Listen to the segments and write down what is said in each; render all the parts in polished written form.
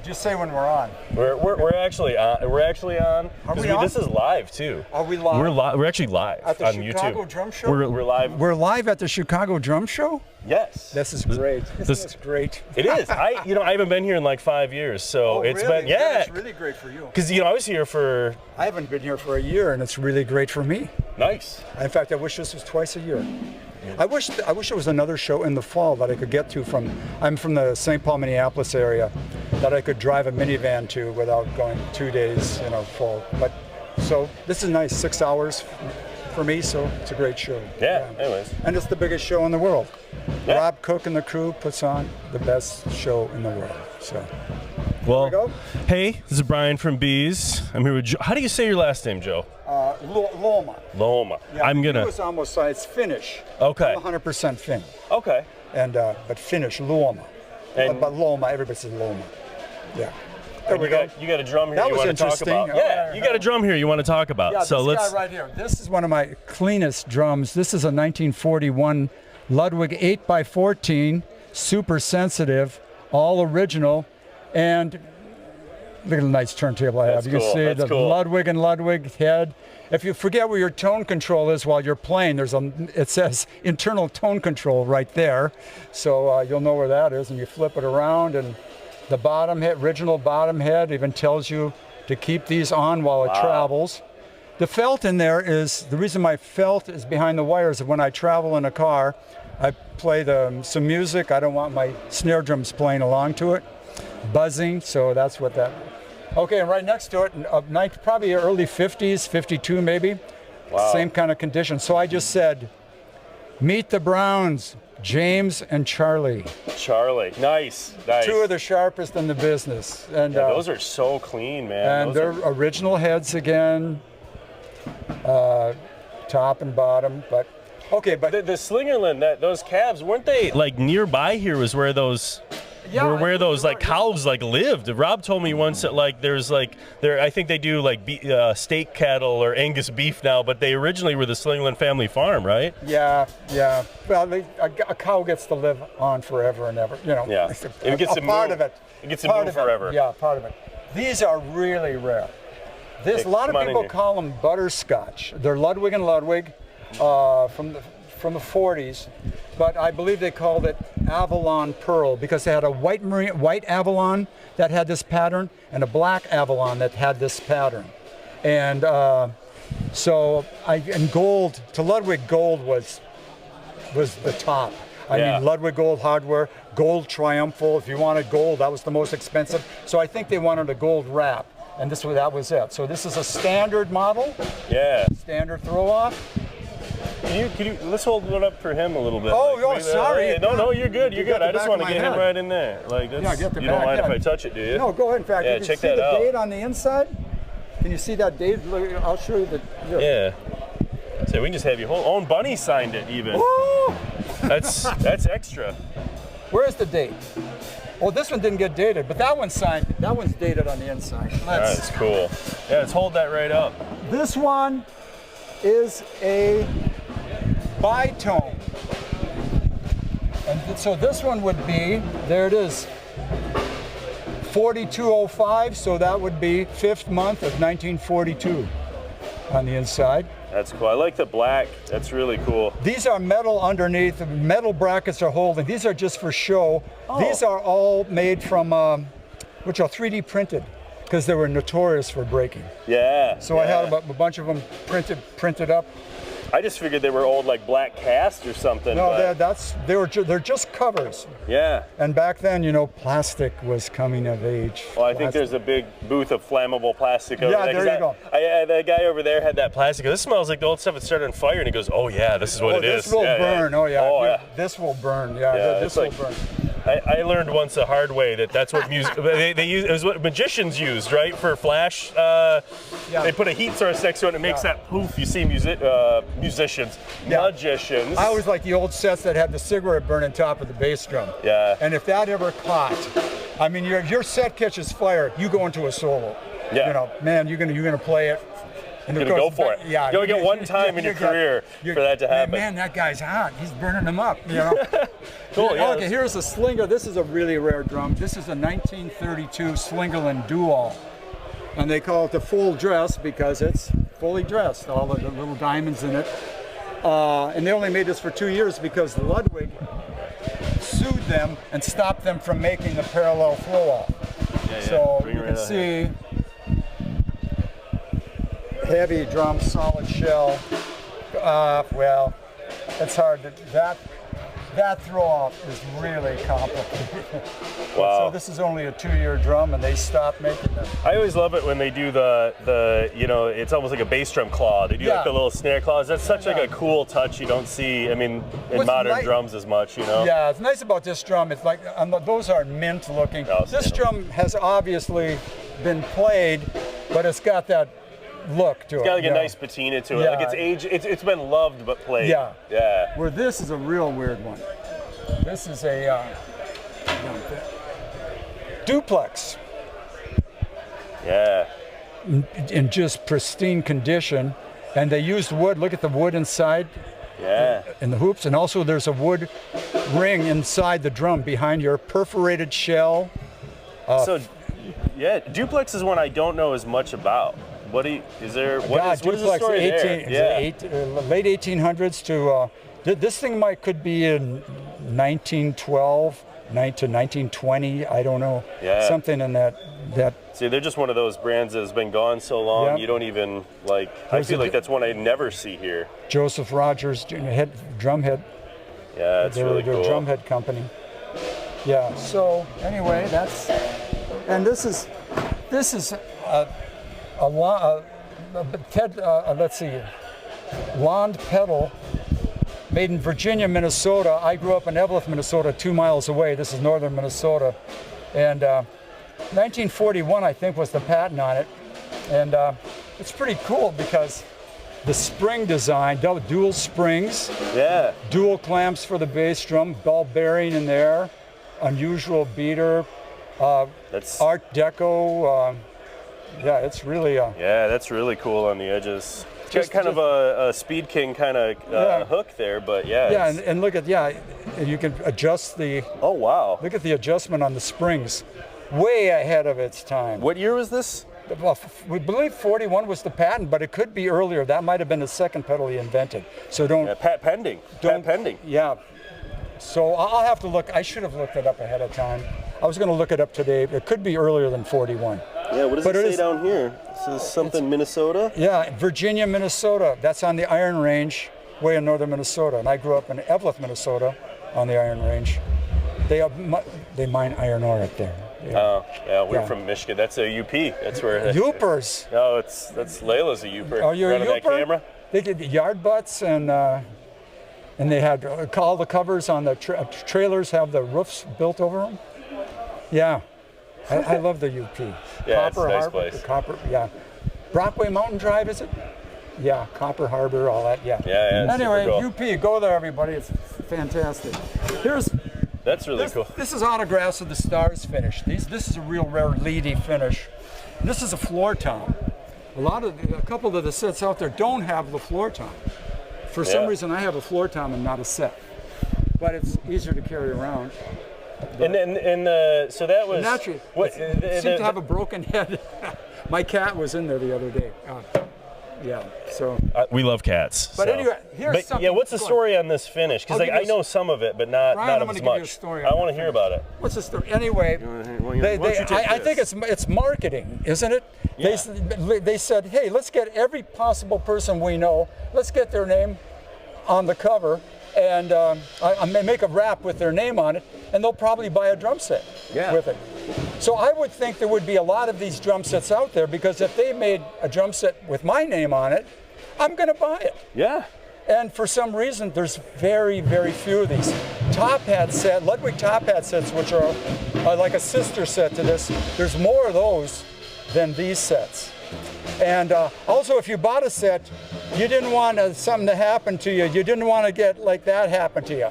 Just say when we're on. We're actually on. We're actually on. Are we on? This is live too. Are we live? We're actually live at the on Chicago YouTube. Drum Show? We're live. We're live at the Chicago Drum Show? Yes. This is great. This is great. It is. I haven't been here in like 5 years, so it's really? been It's really great for you. Because I was here for. I haven't been here for a year, and it's really great for me. Nice. In fact, I wish this was twice a year. I wish there was another show in the fall that I could get to I'm from the St. Paul, Minneapolis area, that I could drive a minivan to without going 2 days, full. But so this is nice, 6 hours for me, so it's a great show. Yeah. Anyways. And it's the biggest show in the world. Yeah. Rob Cook and the crew puts on the best show in the world. So. Well, There we go. hey, this is Brian from Bees. I'm here with Joe. How do you say your last name, Joe? Luoma. Luoma. Yeah, I'm gonna. It's almost it's Finnish. Okay. I'm 100% Finn. Okay. And but Finnish, Luoma. And- But Luoma, everybody says Luoma. Yeah. There And we go. you got a drum here That you was want to talk interesting. about. Yeah, you got a drum here you want to talk about. Yeah, so this let's. guy right here. This is one of my cleanest drums. This is a 1941 Ludwig 8x14, super sensitive, all original, and look at the nice turntable I have. That's You can cool. see That's the cool. Ludwig and Ludwig head. If you forget where your tone control is while you're playing, it says internal tone control right there. So you'll know where that is, and you flip it around, and the bottom head, original bottom head, even tells you to keep these on while it travels. The felt in there is, the reason my felt is behind the wires is when I travel in a car, I play some music. I don't want my snare drums playing along to it, buzzing, so that's what that. Okay, and right next to it, probably early 50s, 52 maybe, Wow. same kind of condition. So I just said, meet the Browns, James and Charlie. Charlie. Nice. Nice. Two of the sharpest in the business. And Yeah, those are so clean, man. and they're original heads again, top and bottom. But okay, but The Slingerland, those calves, weren't they like nearby here? Was where those. Where those like cows like lived. Rob told me once that like there's like I think they do like steak cattle or Angus beef now, but they originally were the Slingerland family farm, right? yeah. Well, a cow gets to live on forever and ever. Yeah. It gets to part move. of it. It gets to Part move of it. forever. Yeah, part of it. These are really rare. Hey, A lot of come on in people here. call them butterscotch. They're Ludwig and Ludwig from the 40s, but I believe they called it Avalon Pearl because they had a white Avalon that had this pattern and a black Avalon that had this pattern. And and gold, to Ludwig, gold was the top. I Yeah. mean, Ludwig gold hardware, gold triumphal. If you wanted gold, that was the most expensive. So I think they wanted a gold wrap, and that was it. So this is a standard model, Yeah. standard throw off. Can you let's hold it up for him a little bit. Sorry. Hey, no, you're good. You're You got good. I the just back want to of my get him head. right in there. Like that's, Yeah, get the you don't back, mind if yeah. I touch it, do you? No, go ahead. In fact, Yeah, you can check see that the out. date on the inside. Can you see that date? Look, I'll show you the. Yeah. So we can just have your whole own Bunny signed it even. Woo! That's extra. Where's the date? Oh, this one didn't get dated, but that one's signed. That one's dated on the inside. That's cool. Yeah, let's hold that right up. This one is a bitone. And so this one would be, there it is, 4205, so that would be 5th month of 1942 on the inside. That's cool. I like the black. That's really cool. These are metal underneath, the metal brackets are holding. These are just for show. Oh. These are all made from, which are 3D printed, because they were notorious for breaking. Yeah. So I had a bunch of them printed up. I just figured they were old like black cast or something. No, but they're just covers. yeah. And back then, plastic was coming of age. Well, I think there's a big booth of flammable plastic over Yeah, there. 'cause there you go. The guy over there had that plastic. This smells like the old stuff that started on fire, and he goes, "Oh yeah, this is what it is. This will burn. Yeah. Oh yeah. Oh yeah. This will burn. Yeah. Yeah, This it's will like- burn. I learned once the hard way that's what music they use. It was what magicians used, right, for flash. They put a heat source next to it, and it makes that poof. You see musicians, magicians. I always like the old sets that had the cigarette burn on top of the bass drum. Yeah. And if that ever caught, I mean, your set catches fire, you go into a solo. Yeah. Man, you're gonna play it And Gonna go for it. Yeah, you only get one time in your career for that to happen. Man, that guy's hot. He's burning them up. You know. Cool. Yeah, okay, here's a Slinger. This is a really rare drum. This is a 1932 Slingerland Dual, and they call it the full dress because it's fully dressed. All the little diamonds in it. And they only made this for 2 years because Ludwig sued them and stopped them from making the parallel flow off. Yeah, so you can see heavy drum, solid shell. Well, it's hard to that throw off is really complicated. Wow. So this is only a 2-year drum, and they stopped making them. I always love it when they do the you know, it's almost like a bass drum claw. They do like the little snare claws. That's such like a cool touch you don't see, I mean, in modern drums as much, you know? Yeah, it's nice about this drum. It's like, those are mint looking. This drum has obviously been played, but it's got that look to it. It's got like a nice patina to it. Yeah. Like it's aged, it's been loved but played. Yeah. Yeah. Where this is a real weird one. This is a duplex. Yeah. In just pristine condition, and they used wood. Look at the wood inside. Yeah. In the hoops, and also there's a wood ring inside the drum behind your perforated shell. So, yeah, duplex is one I don't know as much about. What is the story there? Yeah. Late 1800s to this thing could be in 1912 to 1920. I don't know. Yeah. Something in that. See, they're just one of those brands that has been gone so long. You don't even like. I feel like that's one I never see here. Joseph Rogers, drumhead. Yeah, that's really cool. Their drumhead company. Yeah. So anyway, that's, and this is let's see, Lond pedal, made in Virginia, Minnesota. I grew up in Eveleth, Minnesota, 2 miles away. This is northern Minnesota, and 1941, I think, was the patent on it, and it's pretty cool because the spring design, dual springs, dual clamps for the bass drum, ball bearing in there, unusual beater, that's Art Deco. Yeah, it's really yeah, that's really cool on the edges. It's got kind of a Speed King kind of hook there, but yeah. And look at you can adjust the. Oh wow! Look at the adjustment on the springs, way ahead of its time. What year was this? Well, we believe 41 was the patent, but it could be earlier. That might have been the second pedal he invented. So don't. Yeah, patent pending. Yeah. So I'll have to look. I should have looked it up ahead of time. I was going to look it up today. It could be earlier than 41. Yeah, what does it say down here? This is something Minnesota? Yeah, Virginia, Minnesota. That's on the Iron Range, way in northern Minnesota. And I grew up in Eveleth, Minnesota, on the Iron Range. They mine iron ore up there. Yeah. Oh, yeah, we're from Michigan. That's a UP. That's where. Youpers. No, that's Layla's a Youper. Oh, you're a Running Youper? that camera? They did the yard butts, and they had all the covers on the trailers have the roofs built over them. Yeah. I love the UP. Yeah, Copper it's a nice Harbor, place. Brockway Mountain Drive, is it? Yeah, Copper Harbor, all that, yeah. Yeah, anyway, cool. UP, go there, everybody. It's fantastic. That's really cool. This is autographs of the Stars finish. This is a real rare Leedy finish. This is a floor tom. A couple of the sets out there don't have the floor tom. For some reason, I have a floor tom and not a set. But it's easier to carry around. So that was naturally. It seemed to have a broken head. My cat was in there the other day. Yeah. So we love cats. But anyway, here's something. Yeah, what's the story on this finish? Because I know some of it, but not as much. I want to hear about it. What's the story? Anyway, I think it's marketing, isn't it? Yeah. They said, hey, let's get every possible person we know. Let's get their name on the cover. And I may make a wrap with their name on it, and they'll probably buy a drum set with it. So I would think there would be a lot of these drum sets out there, because if they made a drum set with my name on it, I'm going to buy it. Yeah. And for some reason, there's very, very few of these. Ludwig top hat sets, which are like a sister set to this, there's more of those than these sets. And also, if you bought a set, you didn't want something to happen to you. You didn't want to get like that happen to you.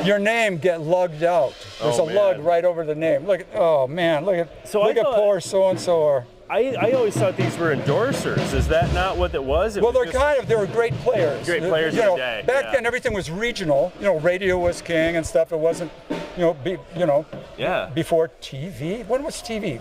Your name get lugged out. There's a lug right over the name. Look at, oh man, look at poor so-and-so. I always thought these were endorsers. Is that not what it was? Well, they were great players. Great players in the day. Back then, everything was regional. Radio was king and stuff. It wasn't, before TV. When was TV?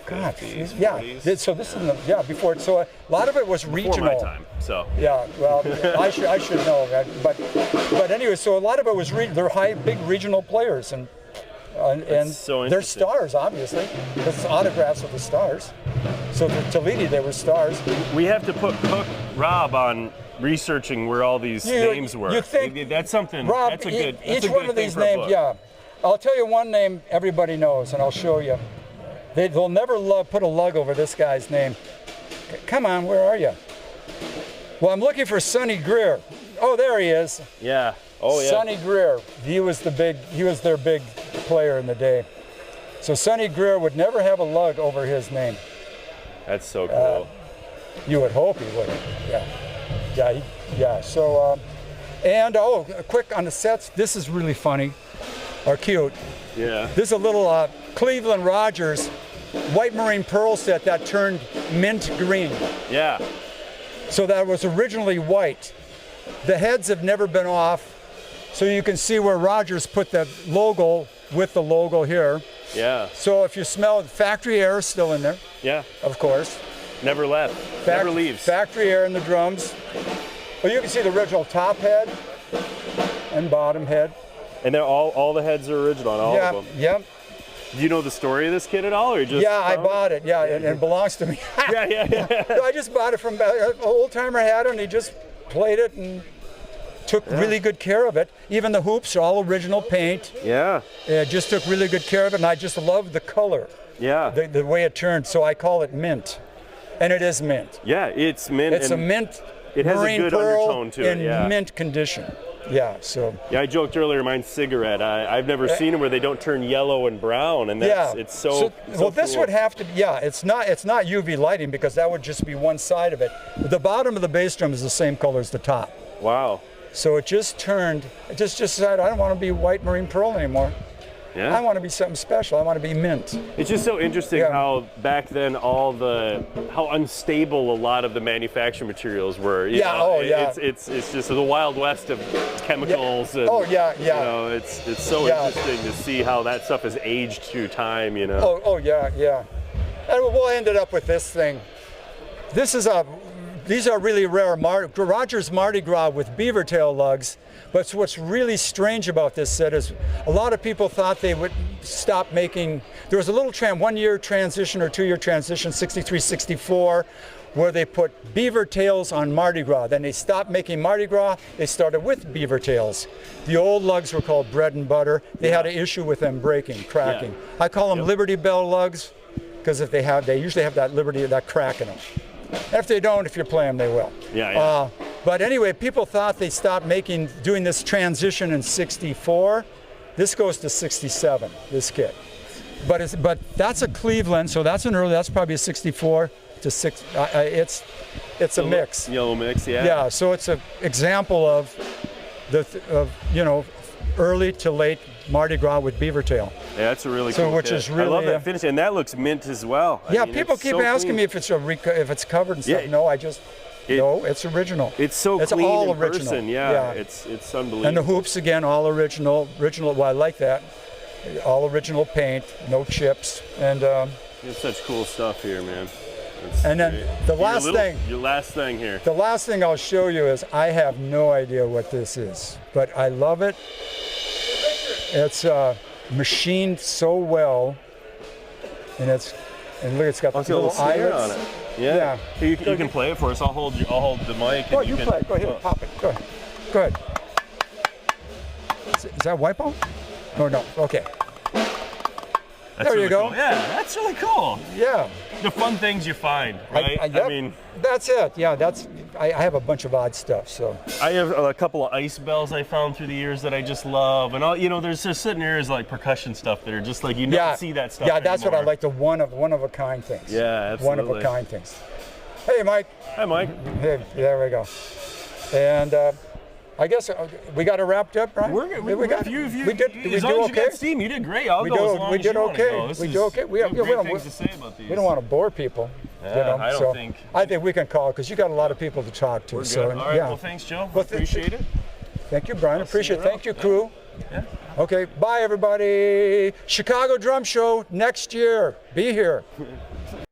God, 50s, yeah. 40s. So this is before. So a lot of it was regional. Before my time. So. Yeah. Well, I should know that. But anyway, so a lot of it was they're big regional players and so they're stars, obviously, because it's autographs of the stars. So to Leedy, they were stars. We have to put Rob on researching where all these names were. You think that's something? Rob, that's a good. Each one of these names, yeah. I'll tell you one name everybody knows, and I'll show you. They'll never put a lug over this guy's name. Come on, where are you? Well, I'm looking for Sonny Greer. Oh, there he is. Yeah. Oh yeah. Sonny Greer. He was their big player in the day. So Sonny Greer would never have a lug over his name. That's so cool. You would hope he would. Yeah. So, quick on the sets. This is really funny, or cute. Yeah. This is a little Cleveland Rogers white marine pearl set that turned mint green. Yeah. So that was originally white. The heads have never been off. So you can see where Rogers put the logo with the logo here. Yeah. So if you smell, factory air is still in there. Yeah. Of course. Never left. Never leaves. Factory air in the drums. Well, you can see the original top head and bottom head. And they're all the heads are original on all of them. Yep. Do you know the story of this kit at all, or just? Yeah, I bought it. Yeah, and it belongs to me. yeah. So I just bought it from an old timer had it, and he just played it and took really good care of it. Even the hoops are all original paint. Yeah. Just took really good care of it, and I just love the color. Yeah. The way it turned, so I call it mint, and it is mint. Yeah, it's mint. It's a mint. It has marine a good pearl undertone to it. in mint condition. Yeah. So. Yeah, I joked earlier. Mine's cigarette. I've never seen them where they don't turn yellow and brown, and it's so. Well, this would have to. Yeah, it's not UV lighting because that would just be one side of it. The bottom of the bass drum is the same color as the top. Wow. So it just turned. It just decided I don't want to be white marine pearl anymore. Yeah. I want to be something special. I want to be mint. It's just so interesting how back then how unstable a lot of the manufacturing materials were. You know? It's just the Wild West of chemicals. Yeah. And, You know, it's so interesting to see how that stuff has aged through time. You know. Yeah. And we'll end it up with this thing. These are really rare Rogers Mardi Gras with beaver tail lugs. But what's really strange about this set is a lot of people thought they would stop making. There was a little 1-year transition or 2-year transition, 63, 64, where they put beaver tails on Mardi Gras. Then they stopped making Mardi Gras. They started with beaver tails. The old lugs were called bread and butter. They had an issue with them breaking, cracking. I call them Liberty Bell lugs because they usually have that crack in them. If they don't, if you play them, they will. Yeah. But anyway, people thought they stopped doing this transition in 64. This goes to 67, this kit. But that's a Cleveland, so that's probably a 64 to 6. It's a mix. Yellow mix, yeah. Yeah, so it's an example of early to late Mardi Gras with beaver tail. Yeah, that's a really cool which kit. is really, I love that finish, and that looks mint as well. Yeah, people keep asking me if it's covered and stuff. No, no, it's original. It's it's clean all in original. person. Yeah, it's unbelievable. And the hoops again, all original. Well, I like that. All original paint, no chips, and. It's such cool stuff here, man. And then the last thing. Your last thing here. The last thing I'll show you is I have no idea what this is, but I love it. It's machined so well, and look, it's got the little eyelets on it. Yeah. You can play it for us. I'll hold the mic. Oh, you play. Go ahead. Pop it. Go ahead. Is that Wipeout? Oh no. Okay. There you go. Cool. Yeah, that's really cool. Yeah. The fun things you find, right? I mean, that's it. Yeah, I have a bunch of odd stuff. So I have a couple of ice bells I found through the years that I just love, and there's just sitting there is like percussion stuff that are just like don't see that stuff. Yeah, that's anymore. what I like. The one of a kind things. Yeah, absolutely. One of a kind things. Hey, Mike. Hi, Mike. Hey, there we go. And I guess we got it wrapped up, right? We got you. We did. Did we as long do as you okay? got steam, you did great. I'll We go do. as long We as did you wanna okay. go. We do okay. We have great don't. things to say about these. We don't want to bore people. Yeah, I don't think. I think we can call because you got a lot of people to talk to. We're so good. All right. yeah. Well, thanks, Joe. Well, Appreciate it. Thank you, Brian. Appreciate it. Thank you, crew. Yeah. Okay. Bye, everybody. Chicago Drum Show next year. Be here.